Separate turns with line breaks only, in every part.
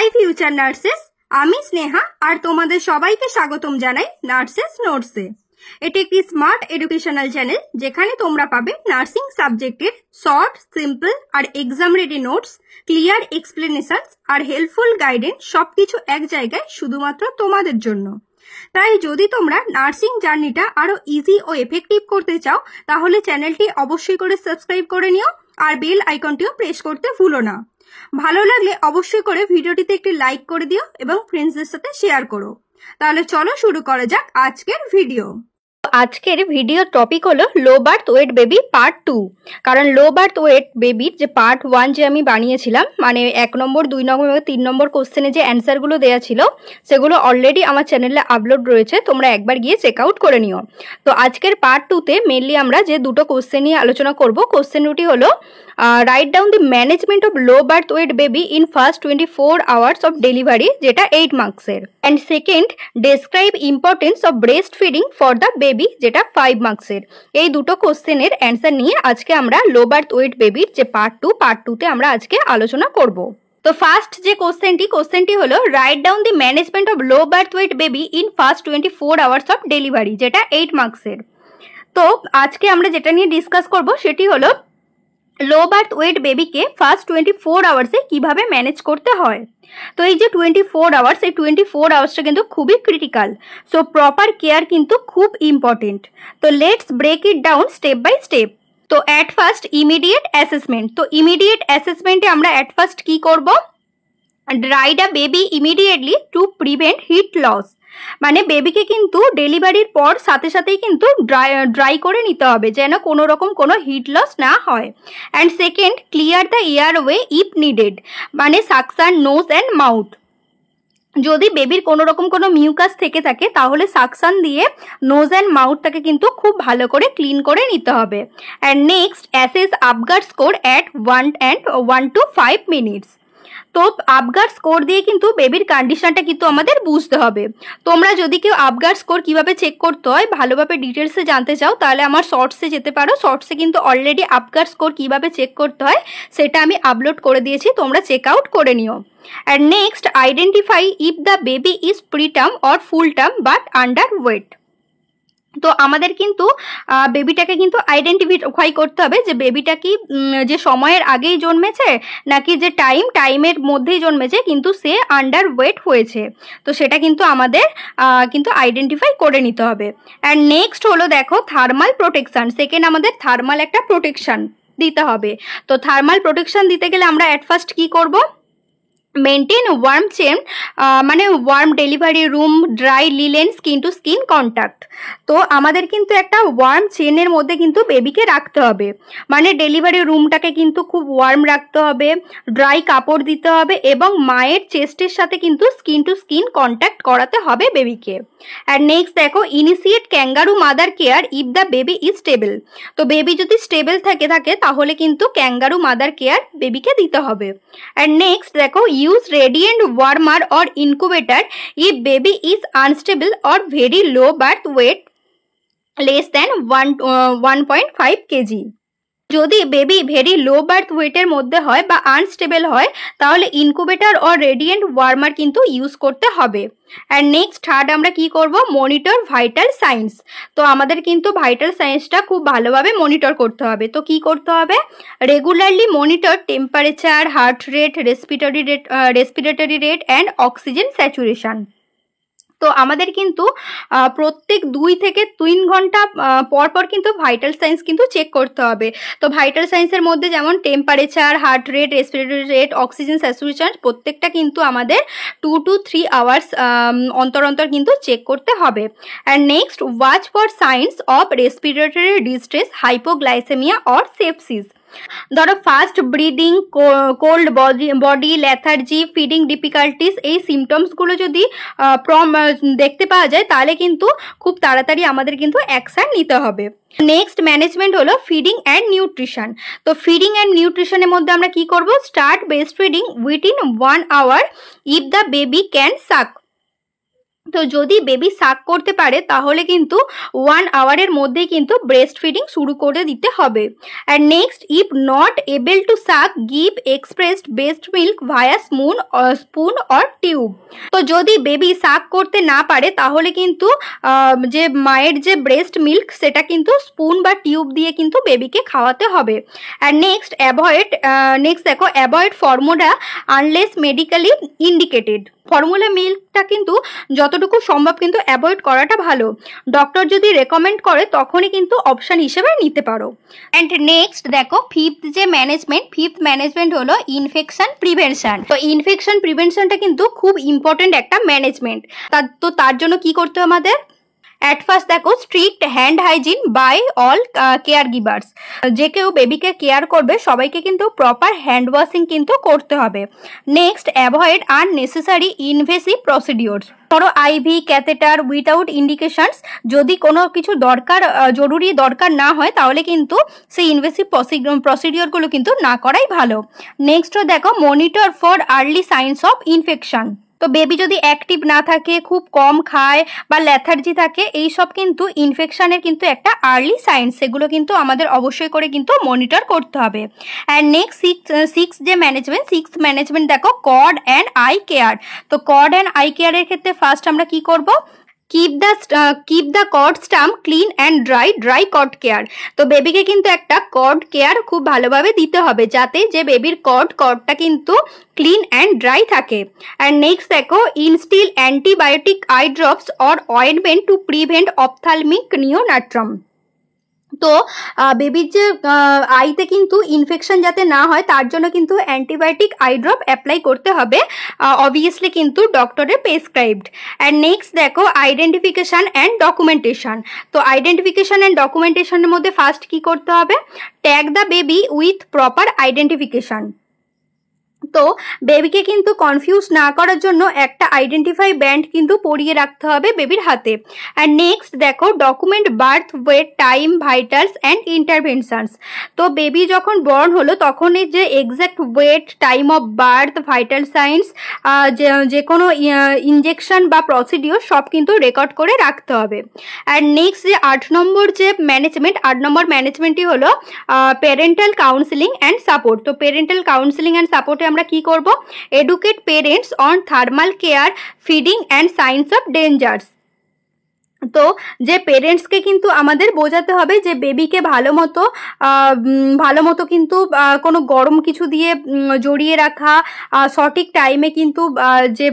High future nurses, আমি স্নেহা আর তোমাদের সবাইকে স্বাগতম জানাই নার্সেস নোটসে। এটি একটি স্মার্ট এডুকেশনাল চ্যানেল যেখানে তোমরা পাবে নার্সিং সাবজেক্টের শর্ট, সিম্পল আর exam ready notes, clear explanations আর হেল্পফুল গাইডেন্স সবকিছু এক জায়গায় শুধুমাত্র তোমাদের জন্য। তাই যদি তোমরা নার্সিং জার্নিটা আরো ইজি ও এফেক্টিভ করতে চাও তাহলে চ্যানেলটি অবশ্যই করে সাবস্ক্রাইব করে নিও আর বেল আইকনটিও প্রেস করতে ভুলো না। ভালো লাগলে অবশ্যই করে ভিডিওটিতে একটি লাইক করে দিও এবং ফ্রেন্ডসদের সাথে শেয়ার করো। তাহলে চলো শুরু করা যাক আজকের ভিডিও।
আজকের ভিডিও টপিক হলো লো বার্থ ওয়েট বেবি পার্ট 2। কারণ লো বার্থ ওয়েট বেবির যে পার্ট 1 যে আমি বানিয়েছিলাম, মানে 1 নম্বর 2 নম্বর এবং 3 নম্বর কোশ্চেনে যে অ্যান্সারগুলো দেওয়া ছিল সেগুলো অলরেডি আমার চ্যানেলে আপলোড রয়েছে, তোমরা একবার গিয়ে চেক আউট করে নিও। তো আজকের পার্ট 2তে মেনলি আমরা যে দুটো কোশ্চেন নিয়ে আলোচনা করব। কোশ্চেন দুটি হলো write down the management of low birth weight baby in first 24 hours of delivery, যেটা 8 মার্কসের, and second describe importance of breast feeding for the baby, যেটা 5 মার্কসের। এই দুটো কোশ্চেনের অ্যান্সার নিয়ে আজকে আমরা লো বার্থ ওয়েট বেবির যে পার্ট 2তে আমরা আজকে আলোচনা করব। তো ফার্স্ট যে কোশ্চেনটি হলো write down the management of low birth weight baby in first 24 hours of delivery, যেটা 8 মার্কসের। তো আজকে আমরা যেটা নিয়ে ডিসকাস করব সেটি হলো লো বার্থ ওয়েট বেবিকে ফার্স্ট 24 আওয়ার্সে কিভাবে ম্যানেজ করতে হয়। তো এই যে 24 আওয়ার্স, এই 24 আওয়ার্সটা কিন্তু খুবই ক্রিটিক্যাল, সো প্রপার কেয়ার কিন্তু খুব ইম্পর্টেন্ট। তো let's break it down step by step. তো অ্যাট ফার্স্ট ইমিডিয়েট অ্যাসেসমেন্ট। তো ইমিডিয়েট অ্যাসেসমেন্টে আমরা অ্যাট ফার্স্ট কি করব, dry the baby immediately to prevent heat loss. মানে বেবিকে কিন্তু ডেলিভারির পর সাথে সাথেই কিন্তু ড্রাই করে নিতে হবে যেন কোনো রকম কোনো হিট লস না হয়। And second clear the airway if needed, মানে সাকশন, নোজ অ্যান্ড মাউথ। যদি বেবির কোনো রকম কোনো মিউকাস থেকে থাকে তাহলে সাকশন দিয়ে নোজ অ্যান্ড মাউথটাকে কিন্তু খুব ভালো করে ক্লিন করে নিতে হবে। And next assess Apgar score at 1 to 5 minutes. তো আপগার স্কোর দিয়ে কিন্তু বেবির কন্ডিশনটা কিন্তু আমাদের বুঝতে হবে। তোমরা যদি কেউ আপগার স্কোর কিভাবে চেক করতে হয় ভালোভাবে ডিটেলসে জানতে চাও তাহলে আমার শর্টসে যেতে পারো। শর্টসে কিন্তু অলরেডি আপগার স্কোর কিভাবে চেক করতে হয় সেটা আমি আপলোড করে দিয়েছি, তোমরা চেক আউট করে নিও। And next identify if the baby is preterm or full term but under wait. তো আমাদের কিন্তু বেবিটাকে কিন্তু আইডেন্টিফাই করতে হবে যে বেবিটা কি যে সময়ের আগেই জন্মেছে নাকি যে টাইমের মধ্যেই জন্মেছে কিন্তু সে আন্ডার ওয়েট হয়েছে। তো সেটা কিন্তু আমাদের কিন্তু আইডেন্টিফাই করে নিতে হবে। অ্যান্ড নেক্সট হলো দেখো থার্মাল প্রোটেকশন। সেকেন্ড আমাদের থার্মাল একটা প্রোটেকশন দিতে হবে। তো থার্মাল প্রোটেকশন দিতে গেলে আমরা অ্যাট ফার্স্ট কি করব, মেনটেন ওয়ার্ম চেন, মানে warm delivery room, dry linen, skin to skin contact. তো আমাদের কিন্তু একটা ওয়ার্ম চেনের মধ্যে কিন্তু বেবিকে রাখতে হবে, মানে ডেলিভারি রুমটাকে কিন্তু খুব ওয়ার্ম রাখতে হবে, ড্রাই কাপড় দিতে হবে এবং মায়ের চেস্টের সাথে কিন্তু স্কিন টু স্কিন কন্ট্যাক্ট করাতে হবে বেবিকে। অ্যান্ড নেক্সট দেখো initiate kangaroo mother care if the baby is stable. তো বেবি যদি স্টেবল থাকে তাহলে কিন্তু ক্যাঙ্গারু মাদার কেয়ার বেবিকে দিতে হবে। অ্যান্ড নেক্সট দেখো use radiant warmer or incubator if baby is unstable or very low birth weight less than 1.5 KG. যদি বেবি ভেরি লো বার্থ ওয়েটের মধ্যে হয় বা আনস্টেবল হয় তাহলে ইনকুবেটার অর রেডিয়েন্ট ওয়ার্মার কিন্তু ইউজ করতে হবে। অ্যান্ড নেক্সট থার্ড আমরা কি করব, মনিটর ভাইটাল সাইন্স। তো আমাদের কিন্তু ভাইটাল সাইন্সটা খুব ভালোভাবে মনিটর করতে হবে। তো কি করতে হবে, regularly monitor temperature, heart rate, respiratory rate and oxygen saturation. তো আমাদের কিন্তু প্রত্যেক 2 থেকে 3 ঘন্টা পর কিন্তু ভাইটাল সাইন্স কিন্তু চেক করতে হবে। তো ভাইটাল সাইন্সের মধ্যে যেমন temperature, heart rate, respiratory rate, oxygen saturation প্রত্যেকটা কিন্তু আমাদের 2 to 3 আওয়ার্স অন্তর কিন্তু চেক করতে হবে। And next watch for signs of respiratory distress, hypoglycaemia or sepsis. ধরো fast breathing, cold body, lethargy, feeding difficulties, এই সিমটমসগুলো যদি দেখতে পাওয়া যায় তাহলে কিন্তু খুব তাড়াতাড়ি আমাদের কিন্তু অ্যাকশন নিতে হবে। নেক্সট ম্যানেজমেন্ট হলো ফিডিং অ্যান্ড নিউট্রিশন। তো ফিডিং অ্যান্ড নিউট্রিশনের মধ্যে আমরা কি করব, start breast feeding within 1 hour if the baby can suck. তো যদি বেবি সাক করতে পারে তাহলে কিন্তু 1 আওয়ারের মধ্যেই কিন্তু ব্রেস্ট ফিডিং শুরু করে দিতে হবে। And next, if not able to সাক, give expressed breast milk via spoon or tube. তো যদি বেবি সাক করতে না পারে তাহলে কিন্তু যে মায়ের যে ব্রেস্ট মিল্ক সেটা কিন্তু স্পুন বা টিউব দিয়ে কিন্তু বেবিকে খাওয়াতে হবে। অ্যান্ড নেক্সট দেখো, avoid formula unless medically indicated. Formula মিল্কটা কিন্তু যতটুকু সম্ভব কিন্তু অ্যাভয়েড করাটা ভালো। ডক্টর যদি রেকমেন্ড করে তখনই কিন্তু অপশান হিসেবে নিতে পারো। অ্যান্ড নেক্সট দেখো, ফিফথ ম্যানেজমেন্ট হলো ইনফেকশন প্রিভেনশন। তো ইনফেকশন প্রিভেনশনটা কিন্তু খুব ইম্পর্টেন্ট একটা ম্যানেজমেন্ট। তার জন্য কি করতে হবে আমাদের? অ্যাট ফার্স্ট দেখো, strict hand hygiene by all care givers. যে কেউ বেবিকে কেয়ার করবে সবাইকে কিন্তু প্রপার হ্যান্ড ওয়াশিং কিন্তু করতে হবে। Next, avoid unnecessary invasive procedures. ধরো আইভি, ক্যাথেটার উইথাউট ইন্ডিকেশনস, যদি কোনো কিছু জরুরি দরকার না হয় তাহলে কিন্তু সেই ইনভেসিভ প্রসিডিওরগুলো কিন্তু না করাই ভালো। নেক্সট দেখো, monitor for early signs of infection. তো বেবি যদি অ্যাক্টিভ না থাকে, খুব কম খায় বা ল্যাথার্জি থাকে, এইসব কিন্তু ইনফেকশনের কিন্তু একটা আর্লি সাইন, সেগুলো কিন্তু আমাদের অবশ্যই করে কিন্তু মনিটর করতে হবে। অ্যান্ড নেক্সট সিক্স ম্যানেজমেন্ট দেখো, কর্ড অ্যান্ড আই কেয়ার। তো কর্ড অ্যান্ড আই কেয়ারের ক্ষেত্রে ফার্স্ট আমরা কি করব? Keep the cord stump clean and dry cord care. তো বেবিকে কিন্তু একটা কর্ড কেয়ার খুব ভালোভাবে দিতে হবে যাতে যে বেবির কর্ডটা কিন্তু ক্লিন অ্যান্ড ড্রাই থাকে। অ্যান্ড নেক্সট দেখো, instil antibiotic eye drops or ointment to prevent ophthalmic neonatorum. তো বেবির যে আইতে কিন্তু ইনফেকশন যাতে না হয় তার জন্য কিন্তু অ্যান্টিবায়োটিক আই ড্রপ অ্যাপ্লাই করতে হবে, অবভিয়াসলি কিন্তু ডক্টরের প্রেসক্রাইবড। অ্যান্ড নেক্সট দেখো, আইডেন্টিফিকেশান অ্যান্ড ডকুমেন্টেশন। তো আইডেন্টিফিকেশান অ্যান্ড ডকুমেন্টেশনের মধ্যে ফার্স্ট কি করতে হবে? Tag the baby with proper identification. তো বেবিকে কিন্তু কনফিউজ না করার জন্য একটা আইডেন্টিফাই ব্যান্ড কিন্তু পরিয়ে রাখতে হবে বেবির হাতে। অ্যান্ড নেক্সট দেখো, document birth weight, time, vitals and interventions. তো বেবি যখন বর্ন হলো তখনই যে exact weight, time of birth, vital signs, যে কোনো ইনজেকশন বা প্রসিডিওর সব কিন্তু রেকর্ড করে রাখতে হবে। অ্যান্ড নেক্সট যে 8 নম্বর ম্যানেজমেন্টই হলো প্যারেন্টাল কাউন্সিলিং অ্যান্ড সাপোর্ট। তো প্যারেন্টাল কাউন্সিলিং অ্যান্ড সাপোর্টে আমরা কি করব? Educate parents on thermal care, feeding and signs of dangers. তো যে পেরেন্টসকে কিন্তু আমাদের বোঝাতে হবে যে বেবিকে ভালো মতো কিন্তু কোনো গরম কিছু দিয়ে জড়িয়ে রাখা, সঠিক টাইমে কিন্তু যে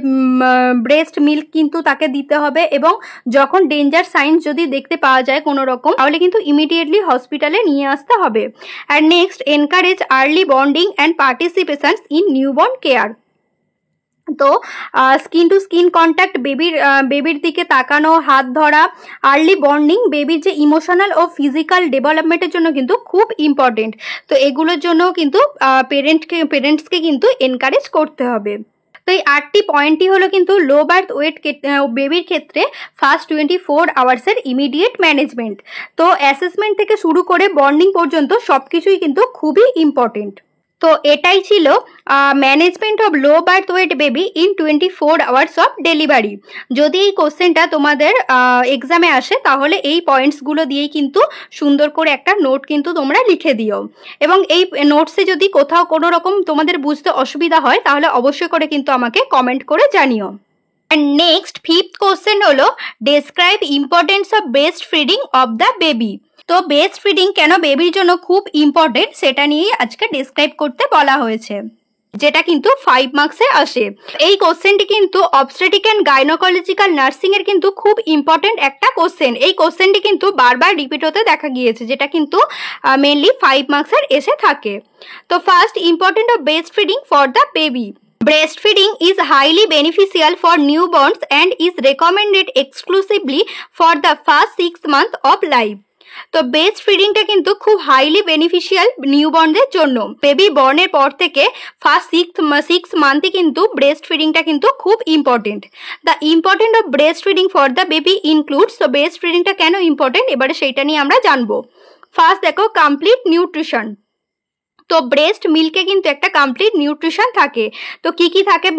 ব্রেস্ট মিল্ক কিন্তু তাকে দিতে হবে, এবং যখন ডেঞ্জার সাইন্স যদি দেখতে পাওয়া যায় কোনো রকম তাহলে কিন্তু ইমিডিয়েটলি হসপিটালে নিয়ে আসতে হবে। And next, encourage early bonding and participation in newborn care. তো স্কিন টু স্কিন কন্ট্যাক্ট, বেবির দিকে তাকানো, হাত ধরা, আর্লি বন্ডিং বেবির যে ইমোশনাল ও ফিজিক্যাল ডেভেলপমেন্টের জন্য কিন্তু খুব ইম্পর্টেন্ট। তো এগুলোর জন্য কিন্তু পেরেন্টসকে কিন্তু এনকারেজ করতে হবে। তো এই 8টি পয়েন্টই হলো কিন্তু লো বার্থ ওয়েট বেবির ক্ষেত্রে ফার্স্ট 24 আওয়ার্সের ইমিডিয়েট ম্যানেজমেন্ট। তো অ্যাসেসমেন্ট থেকে শুরু করে বন্ডিং পর্যন্ত সব কিছুই কিন্তু খুবই ইম্পর্টেন্ট। তো এটাই ছিল management of low birth weight baby in 24 hours of delivery. যদি এই কোশ্চেনটা তোমাদের এক্সামে আসে তাহলে এই পয়েন্টসগুলো দিয়েই কিন্তু সুন্দর করে একটা নোট কিন্তু তোমরা লিখে দিও, এবং এই নোটসে যদি কোথাও কোনো রকম তোমাদের বুঝতে অসুবিধা হয় তাহলে অবশ্যই করে কিন্তু আমাকে কমেন্ট করে জানিও। অ্যান্ড নেক্সট 5th কোশ্চেন হলো, describe importance of breast feeding of the baby. তো ব্রেস্ট ফিডিং কেন বেবির জন্য খুব ইম্পর্টেন্ট সেটা নিয়েই আজকে ডেসক্রাইব করতে বলা হয়েছে, যেটা কিন্তু 5 মার্কসে আসে। এই কোশ্চেনটি কিন্তু অবস্টেট্রিক অ্যান্ড গাইনোকোলজিক্যাল নার্সিং এর কিন্তু খুব ইম্পর্টেন্ট একটা কোশ্চেন। এই কোশ্চেনটি কিন্তু বারবার রিপিট হতে দেখা গিয়েছে, যেটা কিন্তু মেনলি 5 মার্কসের এসে থাকে। তো first, important of breast feeding for the baby. Breastfeeding is highly beneficial for newborns and is recommended exclusively for the first 6 months of life. তো ব্রেস্ট ফিডিংটা কিন্তু খুব হাইলি বেনিফিশিয়াল নিউবর্নদের জন্য। বেবি বর্নের পর থেকে ফার্স্ট 6 মান্থে কিন্তু ব্রেস্ট ফিডিংটা কিন্তু খুব important. The important of breast feeding for the baby includes. তো ব্রেস্ট ফিডিংটা কেন ইম্পর্টেন্ট এবারে সেইটা নিয়ে আমরা জানবো। ফার্স্ট দেখো, কমপ্লিট নিউট্রিশন। তো ব্রেস্ট মিল্কে কিন্তু একটা কমপ্লিট নিউট্রিশন থাকে। তো কি কি থাকে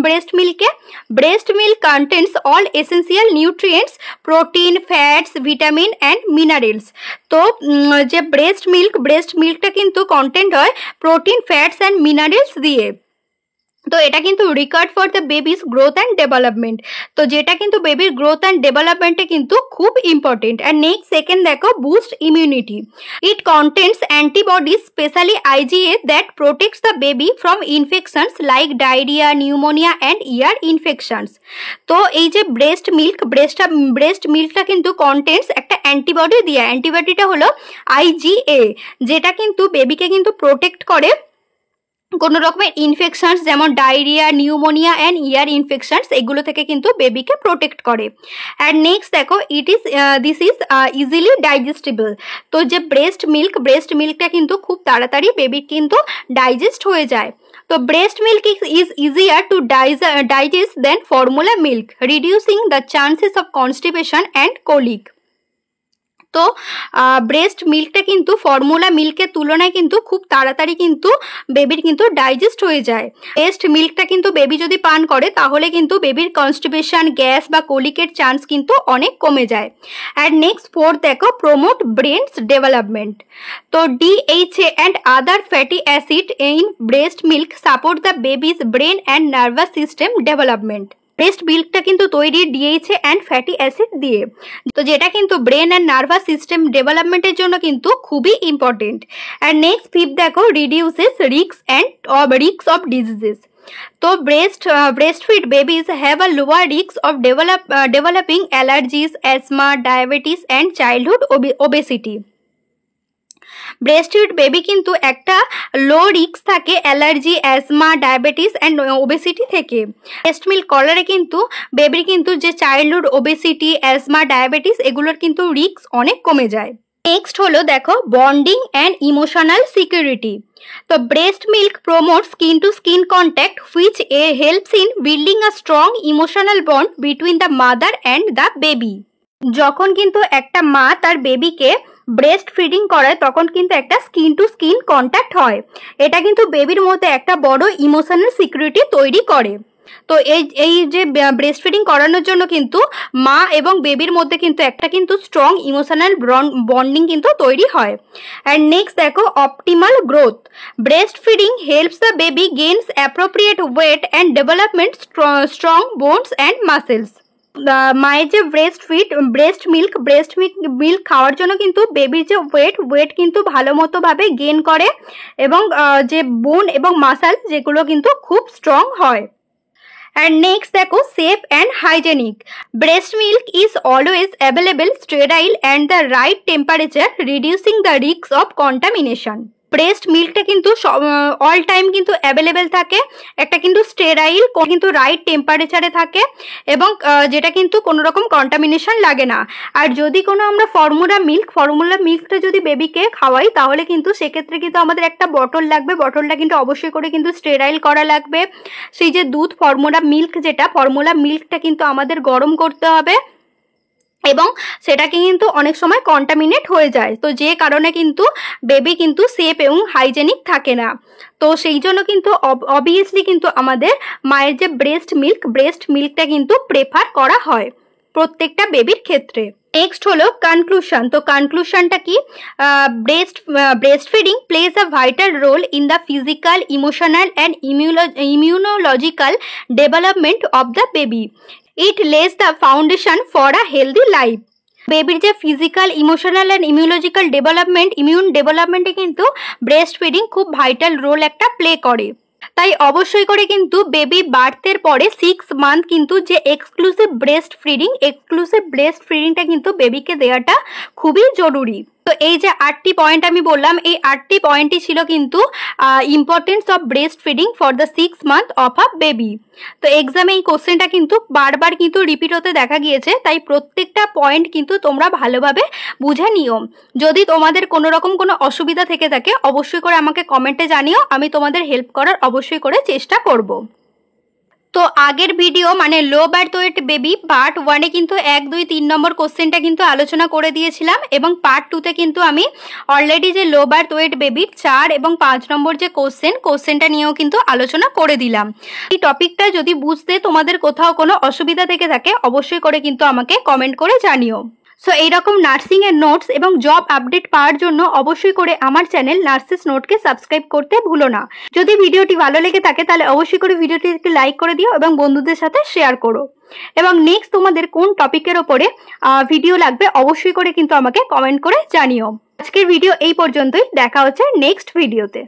ব্রেস্ট মিল্কে? Breast milk contains all essential nutrients, protein, fats, vitamin and minerals. তো যে ব্রেস্ট মিল্কটা কিন্তু কন্টেন্ট হয় প্রোটিন, ফ্যাটস অ্যান্ড মিনারেলস দিয়ে। তো এটা কিন্তু required for the babies growth and development. তো যেটা কিন্তু বেবির গ্রোথ অ্যান্ড ডেভেলপমেন্টে কিন্তু খুব ইম্পর্টেন্ট। আর নেক্সট সেকেন্ড দেখো, boost immunity. It contents antibodies, specially IgA, that protects the baby from infections like diarrhoea, pneumonia and year infections. তো এই যে ব্রেস্ট মিল্কটা কিন্তু কন্টেন্টস একটা অ্যান্টিবডি দিয়ে। অ্যান্টিবডিটা হলো IgA, যেটা কিন্তু বেবিকে কিন্তু প্রোটেক্ট করে কোনো রকমের ইনফেকশনস যেমন diarrhoea, pneumonia and year infections, এগুলো থেকে কিন্তু বেবিকে প্রোটেক্ট করে। অ্যান্ড নেক্সট দেখো, দিস ইজ ইজিলি ডাইজেস্টেবল। তো যে ব্রেস্ট মিল্কটা কিন্তু খুব তাড়াতাড়ি বেবির কিন্তু ডাইজেস্ট হয়ে যায়। তো breast milk is easier to digest than formula milk, reducing the chances of constipation and colic. তো ব্রেস্ট মিল্কটা কিন্তু ফর্মুলা মিল্কের তুলনায় কিন্তু খুব তাড়াতাড়ি কিন্তু বেবির কিন্তু ডাইজেস্ট হয়ে যায়। ব্রেস্ট মিল্কটা কিন্তু বেবি যদি পান করে তাহলে কিন্তু বেবির কনস্টিপেশন, গ্যাস বা কোলিকের চান্স কিন্তু অনেক কমে যায়। অ্যান্ড নেক্সট ফোর্থ দেখো, প্রমোট ব্রেনস ডেভেলপমেন্ট। তো DHA and other fatty acid in breast milk support the baby's brain and nervous system development. Breast মিল্কটা কিন্তু তৈরি DHA অ্যান্ড ফ্যাটি অ্যাসিড দিয়ে, তো যেটা কিন্তু ব্রেন অ্যান্ড নার্ভাস সিস্টেম ডেভেলপমেন্টের জন্য কিন্তু খুবই ইম্পর্টেন্ট। অ্যান্ড নেক্সট ফিফথ দেখো, রিডিউসেস রিস্ক অফ ডিজিজেস। তো breastfeed babies have a lower risk of developing allergies, asthma, diabetes and childhood obesity. Breastfeed baby কিন্তু একটা লো রিস্ক থাকে allergy, asthma, diabetes and obesity থেকে। Breast milk কলারে কিন্তু বেবির কিন্তু যে চাইল্ডহুড ওবেসিটি, অ্যাজমা, ডায়াবেটিস এগুলোর কিন্তু রিস্ক অনেক কমে যায়। নেক্সট হলো দেখো, বন্ডিং অ্যান্ড ইমোশনাল সিকিউরিটি। তো breast milk promote skin to skin contact which helps in building a strong emotional bond between the mother and the baby. যখন কিন্তু একটা মা তার বেবিকে ব্রেস্ট ফিডিং করায় তখন কিন্তু একটা স্কিন টু স্কিন কন্ট্যাক্ট হয়। এটা কিন্তু বেবির মধ্যে একটা বড় ইমোশনাল সিকিউরিটি তৈরি করে। তো এই যে ব্রেস্ট ফিডিং করানোর জন্য কিন্তু মা এবং বেবির মধ্যে কিন্তু একটা কিন্তু স্ট্রং ইমোশনাল বন্ডিং কিন্তু তৈরি হয়। অ্যান্ড নেক্সট দেখো, optimal growth. Breast feeding helps the baby gains appropriate weight and development strong bones and muscles. মায়ের যে ব্রেস্ট মিল্ক খাওয়ার জন্য কিন্তু বেবির যে ওয়েট কিন্তু ভালো মতো ভাবে গেইন করে এবং যে বোন এবং মাসল যেগুলো কিন্তু খুব স্ট্রং হয়। And next দেখো, safe and hygienic. Breast milk is always available sterile and the right temperature, reducing the risk of contamination. Breast মিল্কটা কিন্তু অল টাইম কিন্তু অ্যাভেলেবেল থাকে, একটা কিন্তু স্টেরাইল কিন্তু রাইট টেম্পারেচারে থাকে এবং যেটা কিন্তু কোনো রকম কন্টামিনেশন লাগে না। আর যদি কোনো আমরা ফর্মুলা মিল্কটা যদি বেবিকে খাওয়াই তাহলে কিন্তু সেক্ষেত্রে কিন্তু আমাদের একটা বটল লাগবে, বটলটা কিন্তু অবশ্যই করে কিন্তু স্টেরাইল করা লাগবে। সেই যে দুধ ফর্মুলা মিল্কটা কিন্তু আমাদের গরম করতে হবে এবং সেটাকে কিন্তু অনেক সময় কন্টামিনেট হয়ে যায়, তো যে কারণে কিন্তু বেবি কিন্তু সেফ এবং হাইজেনিক থাকে না। তো সেই জন্য কিন্তু অবভিয়াসলি কিন্তু আমাদের মায়ের যে ব্রেস্ট মিল্কটা কিন্তু প্রেফার করা হয় প্রত্যেকটা বেবির ক্ষেত্রে। নেক্সট হলো কনক্লুশন। তো কনক্লুশনটা কি? Breast feeding plays a vital role in the physical, emotional and immunological development of the baby. It lays the foundation for a healthy life. বেবির যে ফিজিক্যাল, ইমোশনাল অ্যান্ড ইমিউন ডেভেলপমেন্টে কিন্তু ব্রেস্ট ফিডিং খুব vital role একটা play করে। তাই অবশ্যই করে কিন্তু বেবি বার্থের পরে 6 মান্থ কিন্তু যে এক্সক্লুসিভ ব্রেস্ট ফিডিংটা কিন্তু বেবিকে দেওয়াটা খুবই জরুরি। তো এই যে 8টি পয়েন্ট আমি বললাম, এই 8টি পয়েন্টই ছিল কিন্তু importance of breast feeding for the 6 month of a baby. তো এক্সামে এই কোশ্চেনটা কিন্তু বারবার কিন্তু রিপিট হতে দেখা গিয়েছে, তাই প্রত্যেকটা পয়েন্ট কিন্তু তোমরা ভালোভাবে বুঝে নিও। যদি তোমাদের কোনো রকম কোনো অসুবিধা থেকে থাকে অবশ্যই করে আমাকে কমেন্টে জানিও, আমি তোমাদের হেল্প করার অবশ্যই করে চেষ্টা করব। তো আগের ভিডিও মানে low birth weight baby part 1-এ কিন্তু 1, 2, 3 নম্বর কোশ্চেনটা কিন্তু আলোচনা করে দিয়েছিলাম এবং পার্ট 2-তে কিন্তু আমি অলরেডি যে লো বার্থ ওয়েট বেবির 4 এবং 5 নম্বর যে কোশ্চেনটা নিয়েও কিন্তু আলোচনা করে দিলাম। এই টপিকটা যদি বুঝতে তোমাদের কোথাও কোনো অসুবিধা থেকে থাকে অবশ্যই করে কিন্তু আমাকে কমেন্ট করে জানিও। সো এইরকম নার্সিং এর নোটস এবং জব আপডেট পাওয়ার জন্য অবশ্যই করে আমার চ্যানেল নার্সেস নোটকে সাবস্ক্রাইব করতে ভুলো না। যদি ভিডিওটি ভালো লেগে থাকে তাহলে অবশ্যই করে ভিডিওটিকে লাইক করে দিও এবং বন্ধুদের সাথে শেয়ার করো। এবং নেক্সট তোমাদের কোন টপিকের ওপরে ভিডিও লাগবে অবশ্যই করে কিন্তু আমাকে কমেন্ট করে জানিও। আজকের ভিডিও এই পর্যন্তই, দেখা হচ্ছে নেক্সট ভিডিওতে।